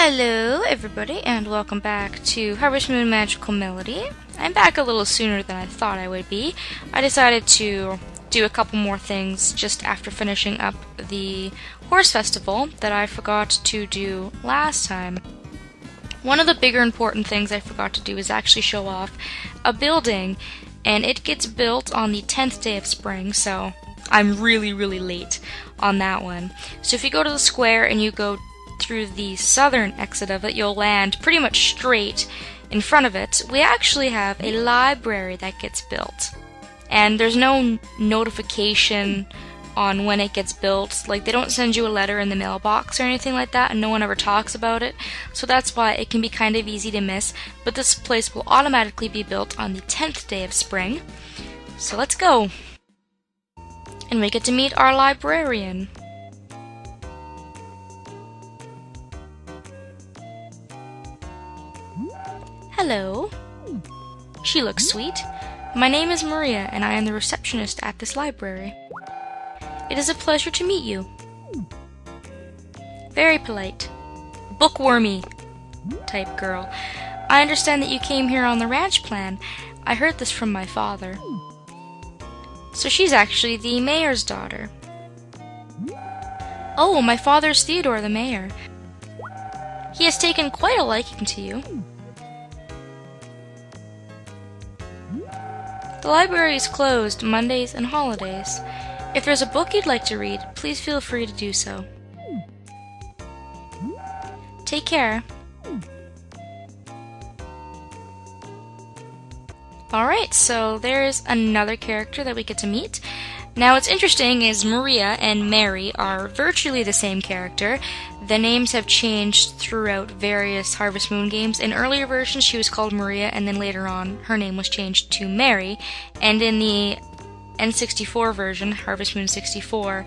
Hello everybody and welcome back to Harvest Moon Magical Melody. I'm back a little sooner than I thought I would be. I decided to do a couple more things just after finishing up the horse festival that I forgot to do last time. One of the bigger important things I forgot to do is actually show off a building, and it gets built on the 10th day of spring, so I'm really late on that one. So if you go to the square and you go through the southern exit of it, you'll land pretty much straight in front of it. We actually have a library that gets built, and there's no notification on when it gets built. Like, they don't send you a letter in the mailbox or anything like that, and no one ever talks about it, so that's why it can be kind of easy to miss. But this place will automatically be built on the 10th day of spring. So let's go, and we get to meet our librarian. Hello. She looks sweet. My name is Maria, and I am the receptionist at this library. It is a pleasure to meet you. Very polite. Bookwormy type girl. I understand that you came here on the ranch plan. I heard this from my father. So she's actually the mayor's daughter. Oh, my father's Theodore, the mayor. He has taken quite a liking to you. The library is closed Mondays and holidays. If there's a book you'd like to read, please feel free to do so. Take care. Alright, so there's another character that we get to meet. Now what's interesting is Maria and Mary are virtually the same character. The names have changed throughout various Harvest Moon games. In earlier versions she was called Maria, and then later on her name was changed to Mary. And in the N64 version, Harvest Moon 64,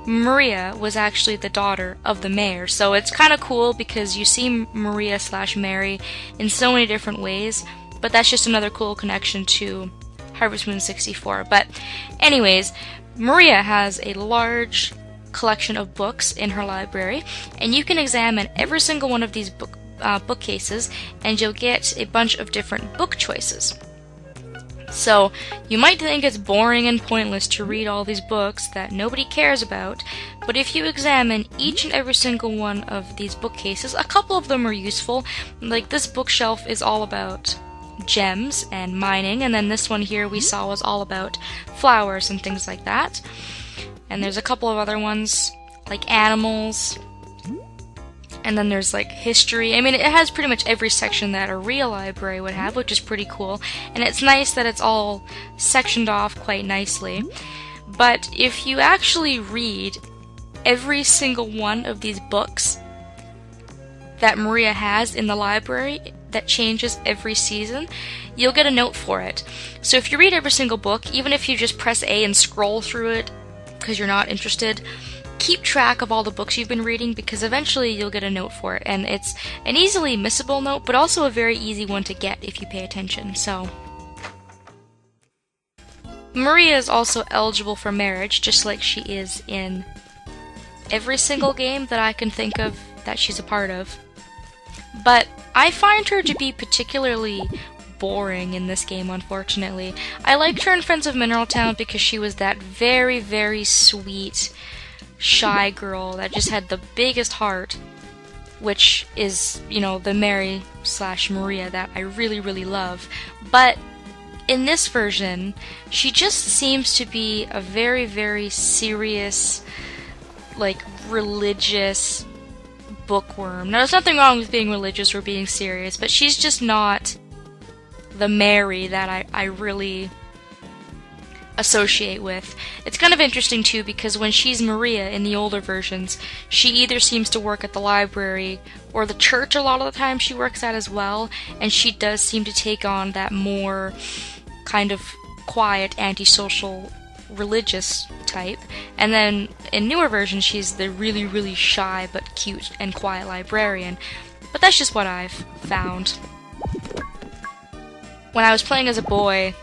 Maria was actually the daughter of the mayor. So it's kind of cool because you see Maria/Mary in so many different ways, but that's just another cool connection to Harvest Moon 64. But anyways, Maria has a large collection of books in her library, and you can examine every single one of these bookcases, and you'll get a bunch of different book choices. So you might think it's boring and pointless to read all these books that nobody cares about, but if you examine each and every single one of these bookcases, a couple of them are useful. Like, this bookshelf is all about gems and mining, and then this one here we saw was all about flowers and things like that. And there's a couple of other ones like animals, and then there's like history. I mean, it has pretty much every section that a real library would have, which is pretty cool, and it's nice that it's all sectioned off quite nicely. But if you actually read every single one of these books that Maria has in the library that changes every season, you'll get a note for it. So if you read every single book, even if you just press A and scroll through it because you're not interested, keep track of all the books you've been reading, because eventually you'll get a note for it. And it's an easily missable note, but also a very easy one to get if you pay attention. So Maria is also eligible for marriage, just like she is in every single game that I can think of that she's a part of. But I find her to be particularly boring in this game, unfortunately. I liked her in Friends of Mineral Town because she was that very sweet, shy girl that just had the biggest heart, which is, you know, the Mary/Maria that I really love. But in this version, she just seems to be a very serious, like, religious bookworm. Now, there's nothing wrong with being religious or being serious, but she's just not the Mary that I really associate with. It's kind of interesting too, because when she's Maria in the older versions, she either seems to work at the library or the church a lot of the time she works at as well, and she does seem to take on that more kind of quiet, antisocial, religious type. And then in newer versions she's the really shy but cute and quiet librarian. But that's just what I've found. When I was playing as a boy,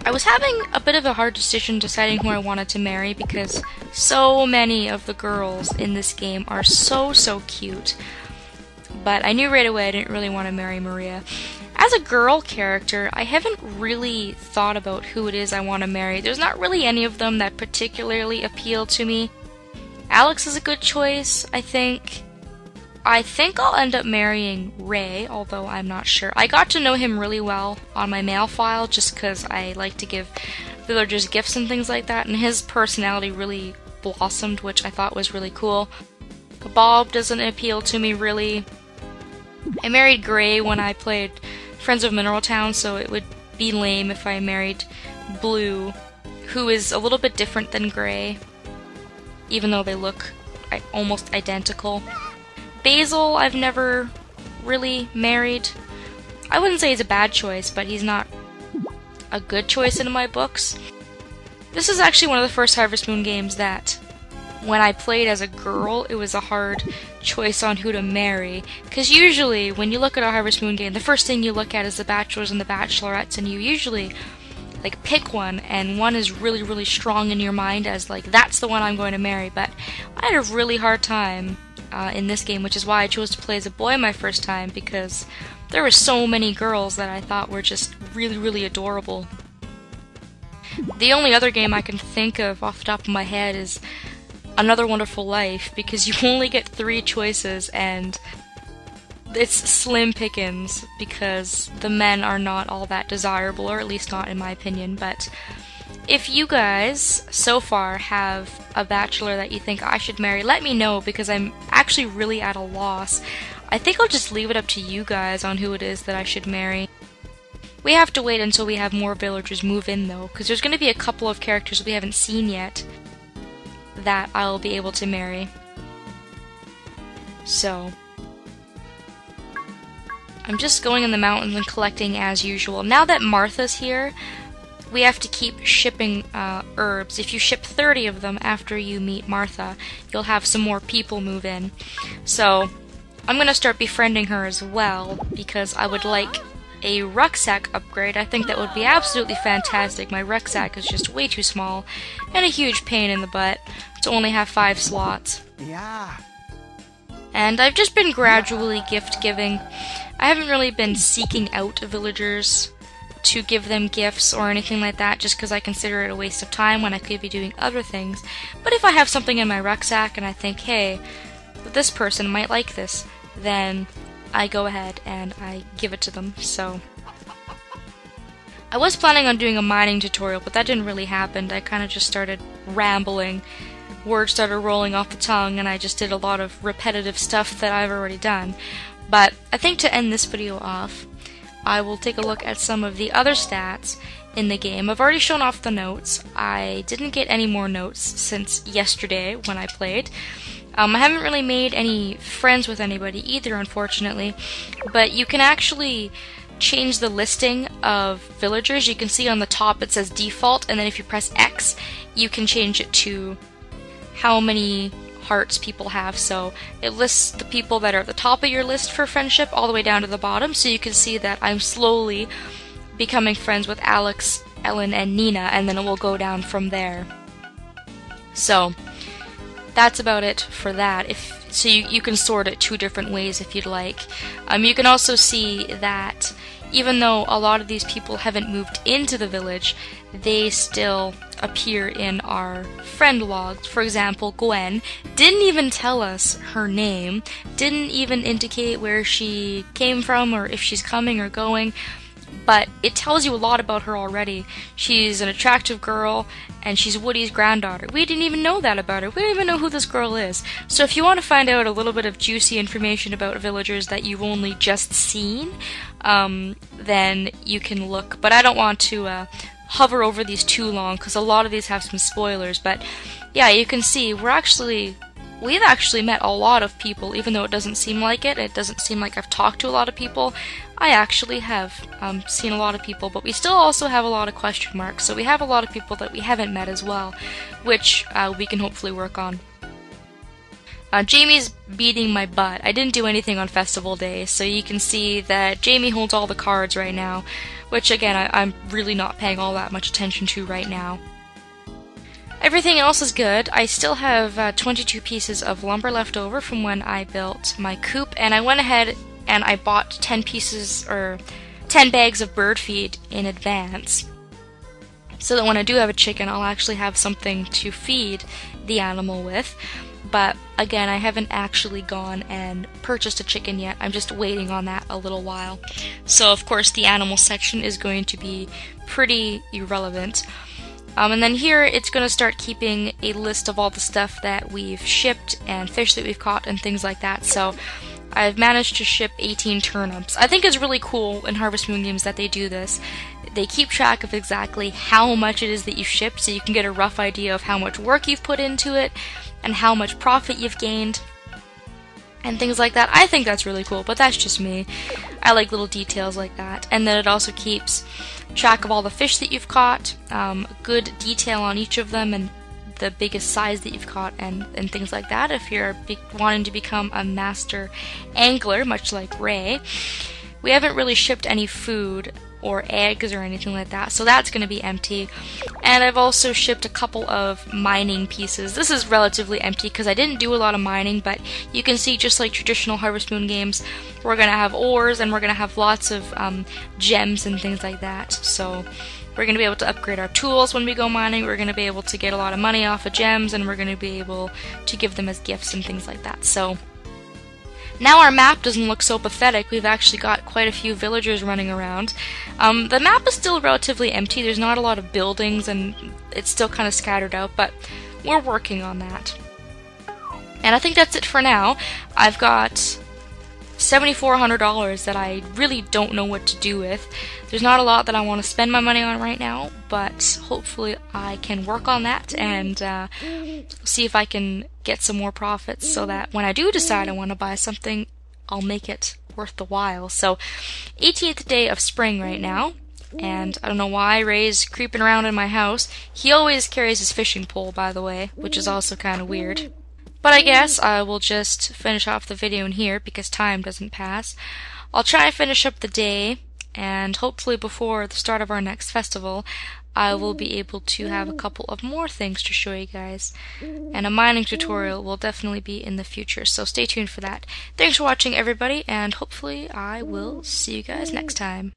I was having a bit of a hard decision deciding who I wanted to marry, because so many of the girls in this game are so cute. but I knew right away I didn't really want to marry Maria. As a girl character, I haven't really thought about who it is I want to marry. There's not really any of them that particularly appeal to me. Alex is a good choice, I think. I think I'll end up marrying Ray, although I'm not sure. I got to know him really well on my mail file just because I like to give villagers gifts and things like that, and his personality really blossomed, which I thought was really cool. Bob doesn't appeal to me really. I married Gray when I played Friends of Mineral Town, so it would be lame if I married Blue, who is a little bit different than Gray, even though they look almost identical. Basil, I've never really married. I wouldn't say he's a bad choice, but he's not a good choice in my books. This is actually one of the first Harvest Moon games that, when I played as a girl, it was a hard choice on who to marry. Because usually, when you look at a Harvest Moon game, the first thing you look at is the bachelors and the bachelorettes, and you usually like pick one, and one is really, really strong in your mind as like, that's the one I'm going to marry. But I had a really hard time in this game, which is why I chose to play as a boy my first time, because there were so many girls that I thought were just really, really adorable. The only other game I can think of off the top of my head is Another Wonderful Life, because you only get 3 choices and it's slim pickings because the men are not all that desirable, or at least not in my opinion. But if you guys so far have a bachelor that you think I should marry, let me know, because I'm actually really at a loss. I think I'll just leave it up to you guys on who it is that I should marry. We have to wait until we have more villagers move in though, because there's going to be a couple of characters we haven't seen yet that I'll be able to marry. So I'm just going in the mountains and collecting as usual. Now that Martha's here, we have to keep shipping herbs. If you ship 30 of them after you meet Martha, you'll have some more people move in. So I'm going to start befriending her as well, because I would like a rucksack upgrade. I think that would be absolutely fantastic. My rucksack is just way too small and a huge pain in the butt to only have 5 slots. Yeah. And I've just been gradually gift giving. I haven't really been seeking out villagers to give them gifts or anything like that, just because I consider it a waste of time when I could be doing other things. But if I have something in my rucksack and I think, hey, this person might like this, then I go ahead and I give it to them. So I was planning on doing a mining tutorial, but that didn't really happen. I kind of just started rambling. Words started rolling off the tongue, and I just did a lot of repetitive stuff that I've already done. But I think to end this video off, I will take a look at some of the other stats in the game. I've already shown off the notes. I didn't get any more notes since yesterday when I played. I haven't really made any friends with anybody either, unfortunately, but you can actually change the listing of villagers. You can see on the top it says default, and then if you press X, you can change it to how many hearts people have. So it lists the people that are at the top of your list for friendship all the way down to the bottom, so you can see that I'm slowly becoming friends with Alex, Ellen, and Nina, and then it will go down from there. So that's about it for that. So you can sort it 2 different ways if you'd like. You can also see that even though a lot of these people haven't moved into the village, they still appear in our friend logs. For example, Gwen didn't even tell us her name, didn't even indicate where she came from or if she's coming or going, but it tells you a lot about her already. She's an attractive girl, and she's Woody's granddaughter. We didn't even know that about her. We don't even know who this girl is. So if you want to find out a little bit of juicy information about villagers that you've only just seen, then you can look. But I don't want to hover over these too long, because a lot of these have some spoilers. But yeah, you can see we've actually met a lot of people, even though it doesn't seem like it. It doesn't seem like I've talked to a lot of people. I actually have seen a lot of people, but we still also have a lot of question marks. So we have a lot of people that we haven't met as well, which we can hopefully work on. Jamie's beating my butt. I didn't do anything on festival day, so you can see that Jamie holds all the cards right now, which again, I'm really not paying all that much attention to right now. Everything else is good. I still have 22 pieces of lumber left over from when I built my coop, and I went ahead and I bought 10 pieces or 10 bags of bird feed in advance, so that when I do have a chicken, I'll actually have something to feed the animal with. But again, I haven't actually gone and purchased a chicken yet. I'm just waiting on that a little while. So of course the animal section is going to be pretty irrelevant. And then here it's going to start keeping a list of all the stuff that we've shipped and fish that we've caught and things like that. So I've managed to ship 18 turnips. I think it's really cool in Harvest Moon games that they do this. They keep track of exactly how much it is that you've shipped, so you can get a rough idea of how much work you've put into it and how much profit you've gained and things like that. I think that's really cool, but that's just me. I like little details like that. And then it also keeps track of all the fish that you've caught, good detail on each of them, and the biggest size that you've caught, and things like that if you're wanting to become a master angler, much like Ray. We haven't really shipped any food or eggs or anything like that, so that's going to be empty. And I've also shipped a couple of mining pieces. This is relatively empty because I didn't do a lot of mining, but you can see, just like traditional Harvest Moon games, we're going to have ores and we're going to have lots of gems and things like that. So we're going to be able to upgrade our tools when we go mining, we're going to be able to get a lot of money off of gems, and we're going to be able to give them as gifts and things like that. So now our map doesn't look so pathetic. We've actually got quite a few villagers running around. The map is still relatively empty. There's not a lot of buildings and it's still kind of scattered out, but we're working on that. And I think that's it for now. I've got $7,400 that I really don't know what to do with. There's not a lot that I want to spend my money on right now, but hopefully I can work on that and see if I can get some more profits so that when I do decide I want to buy something, I'll make it worth the while. So 18th day of spring right now, and I don't know why Ray's creeping around in my house. He always carries his fishing pole, by the way, which is also kind of weird. But I guess I will just finish off the video in here because time doesn't pass. I'll try and finish up the day, and hopefully before the start of our next festival, I will be able to have a couple of more things to show you guys. And a mining tutorial will definitely be in the future, so stay tuned for that. Thanks for watching, everybody, and hopefully I will see you guys next time.